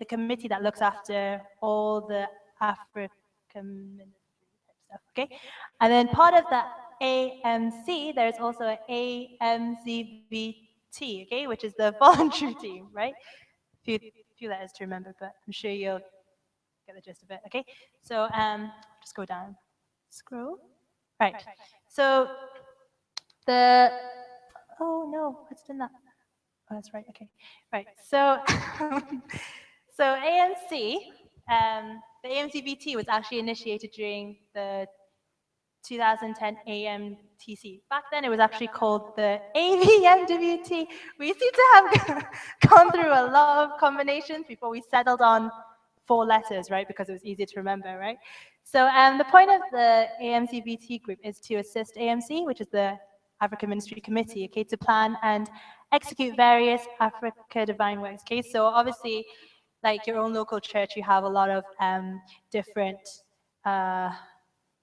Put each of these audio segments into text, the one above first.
the committee that looks after all the African ministry type stuff, okay? And then part of the AMC, there's also an AMCVT, okay, which is the voluntary team, right? Few letters to remember, but I'm sure you'll get the gist of it, okay? So just go down, scroll. Right, so the, oh no, what's done that? Oh, that's right, okay. Right, so, so ANC, the AMCVT was actually initiated during the 2010 AMTC. Back then it was actually called the AVMWT. We seem to have gone through a lot of combinations before we settled on 4 letters, right? Because it was easier to remember, right? So the point of the AMCVT group is to assist AMC, which is the African Ministry Committee, okay, to plan and execute various Africa Divine Works, okay? So obviously, like your own local church, you have a lot of different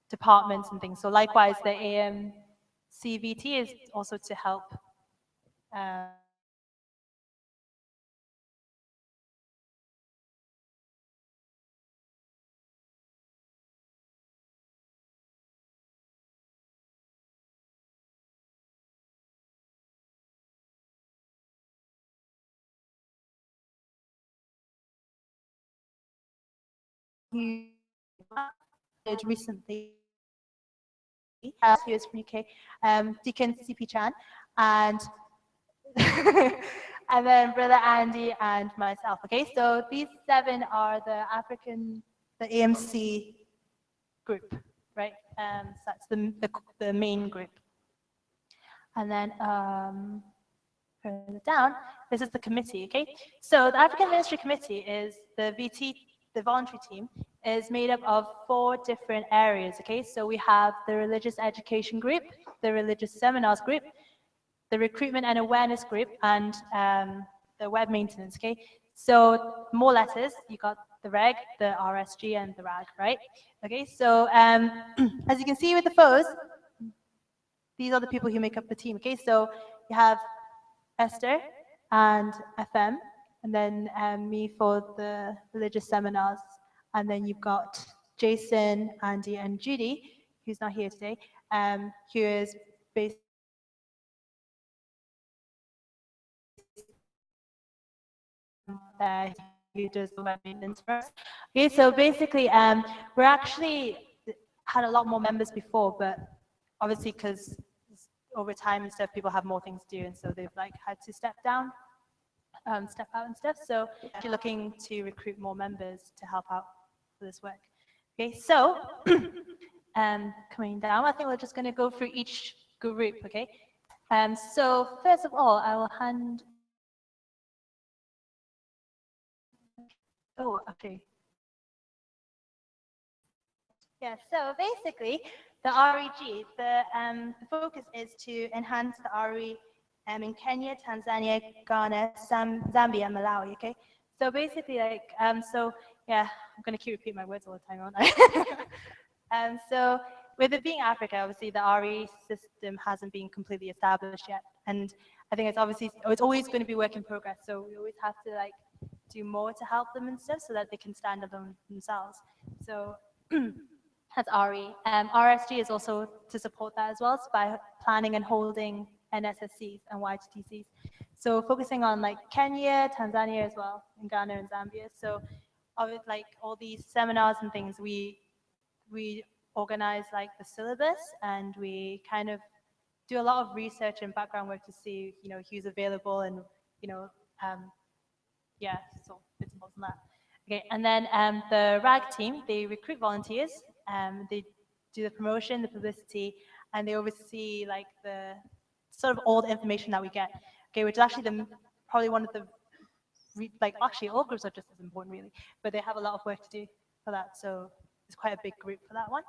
departments and things. So likewise, the AMCVT is also to help recently, he was from UK, Deacon CP Chan, and and then Brother Andy and myself. Okay, so these 7 are the AMC group, right? So that's the main group. And then further down, this is the committee, okay? So the African Ministry Committee is the VT, the voluntary team, is made up of 4 different areas, okay? So we have the religious education group, the religious seminars group, the recruitment and awareness group, and the web maintenance, okay? So more letters, you got the reg, the RSG, and the RAG, right? Okay, so as you can see with the foes, these are the people who make up the team, okay? So you have Esther and FM, and then me for the religious seminars, and then you've got Jason, Andy, and Judy, who's not here today, who is based who does the web maintenance for us. Okay, so basically, we're actually had a lot more members before, but obviously because over time and stuff, people have more things to do, and so they've like had to step down, step out and stuff. So actually looking to recruit more members to help out for this work. Okay, so coming down, I think we're just going to go through each group. Okay, so first of all, I will hand. Oh, okay. Yeah, so basically, the REG, the focus is to enhance the RE in Kenya, Tanzania, Ghana, Zambia, and Malawi, okay? So basically, like, so yeah, I'm going to keep repeating my words all the time, aren't I? So with it being Africa, obviously the RE system hasn't been completely established yet. And I think it's obviously, it's always going to be work in progress. So we always have to like do more to help them and stuff so that they can stand alone themselves. So that's RE. RSG is also to support that as well, so by planning and holding NSSCs and YTTCs. So focusing on like Kenya, Tanzania as well, and Ghana and Zambia. So like all these seminars and things, we organize like the syllabus, and we kind of do a lot of research and background work to see, who's available, and yeah, so bits and bobs on that. Okay, and then the RAG team, they recruit volunteers, they do the promotion, the publicity, and they oversee like the sort of all the information that we get. Okay, which is actually probably one of the like actually all groups are just as important really, but they have a lot of work to do for that. So it's quite a big group for that one.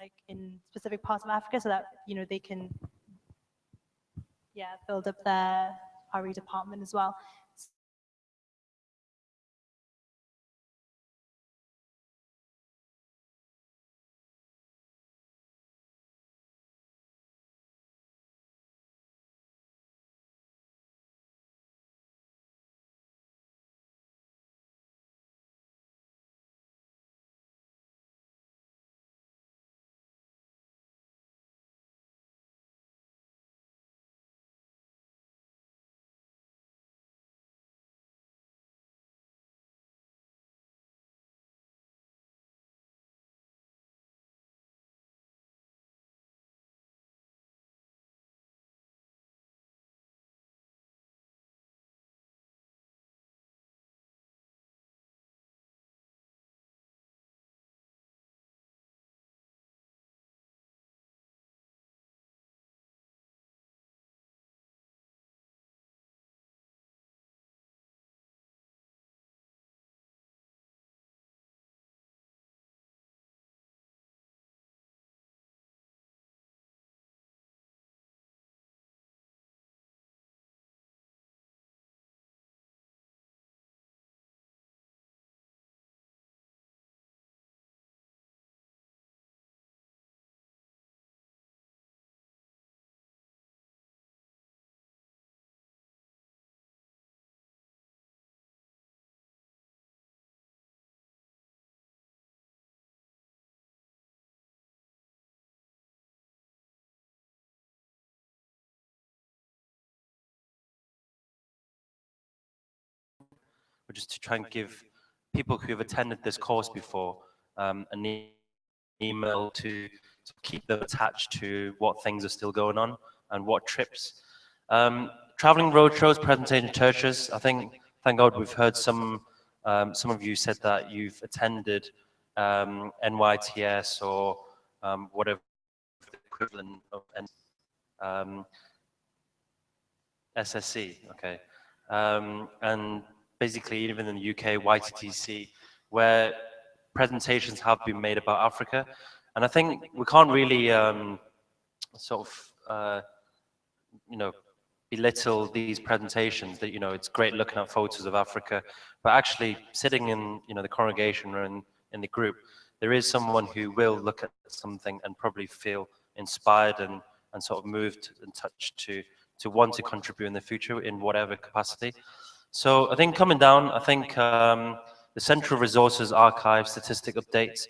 like in specific parts of Africa, so that they can build up their RE department as well. Which is to try and give people who have attended this course before an email to keep them attached to what things are still going on and what trips. Traveling roadshows, presentation churches. I think, thank God, we've heard some of you said that you've attended NYTS or whatever the equivalent of SSC. Okay, and basically even in the UK, YTTC, where presentations have been made about Africa. And I think we can't really belittle these presentations that, it's great looking at photos of Africa, but actually sitting in, the congregation or in the group, there is someone who will look at something and probably feel inspired and sort of moved and touched to want to contribute in the future in whatever capacity. So I think coming down, I think the Central Resources Archive statistic updates,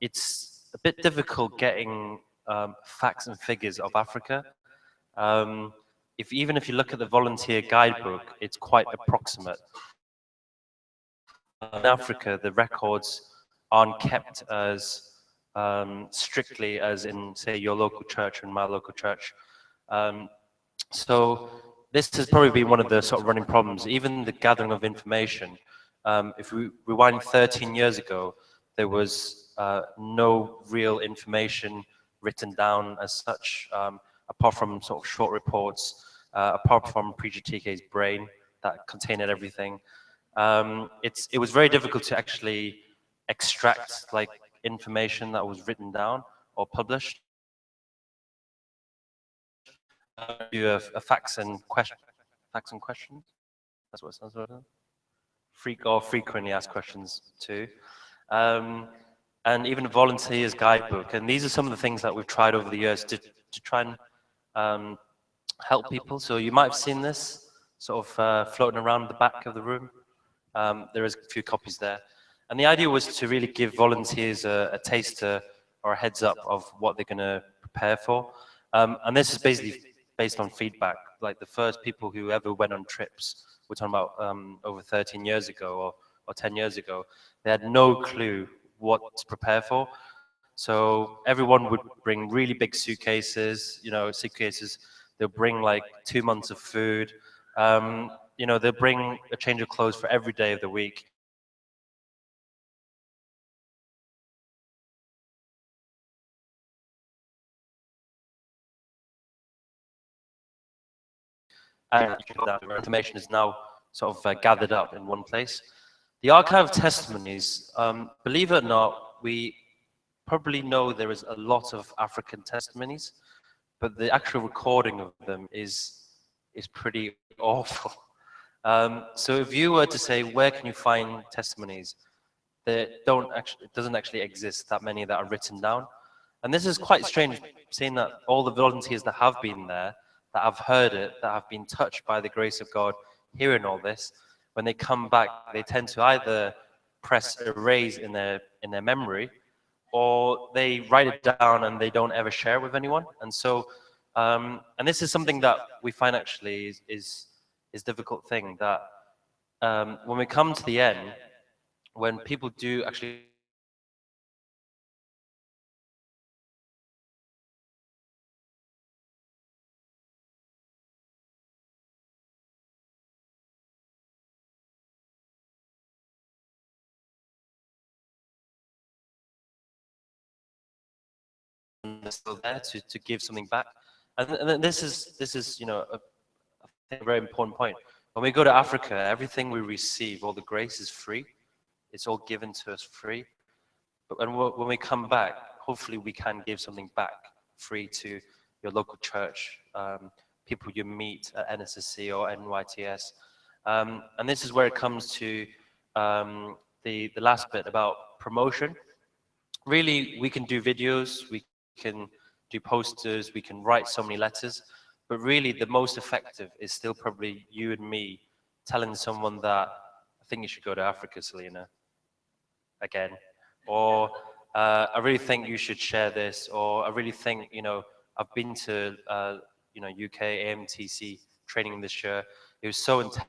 it's a bit difficult getting facts and figures of Africa. Even if you look at the volunteer guidebook, it's quite approximate. In Africa, the records aren't kept as strictly as in, say, your local church and my local church. So this has probably been one of the sort of running problems. Even the gathering of information, if we rewind 13 years ago, there was no real information written down as such, apart from sort of short reports, apart from Preacher TK's brain that contained everything. It was very difficult to actually extract like information that was written down or published. Do a facts and questions. That's what it sounds like. Frequently asked questions too. And even a volunteer's guidebook. And these are some of the things that we've tried over the years to try and help people. So you might have seen this sort of floating around the back of the room. There is a few copies there. And the idea was to really give volunteers a taster or a heads up of what they're going to prepare for. And this is basically based on feedback. Like the first people who ever went on trips, we're talking about over 13 years ago or 10 years ago, they had no clue what to prepare for. So everyone would bring really big suitcases, they'll bring like 2 months of food. They'll bring a change of clothes for every day of the week. And that information is now sort of gathered up in one place. The archive of testimonies, believe it or not, we probably know there is a lot of African testimonies, but the actual recording of them is pretty awful. So if you were to say, where can you find testimonies? It doesn't actually exist that many that are written down. And this is quite strange, seeing that all the volunteers that have been there, that have heard it, that have been touched by the grace of God, hearing all this, when they come back, they tend to either press erase in their memory, or they write it down and they don't ever share it with anyone. And so, and this is something that we find actually is difficult thing, that when we come to the end, when people do actually still there to give something back. And then this is a very important point. When we go to Africa, everything we receive, all the grace is free. It's all given to us free. But when we come back, hopefully we can give something back free to your local church, people you meet at NSSC or NYTS. And this is where it comes to the last bit about promotion. Really, we can do videos, we can do posters, we can write so many letters, but really the most effective is still probably you and me telling someone that I think you should go to Africa, Selena, again, or I really think you should share this, or I really think, I've been to, UK AMTC training this year. It was so intense.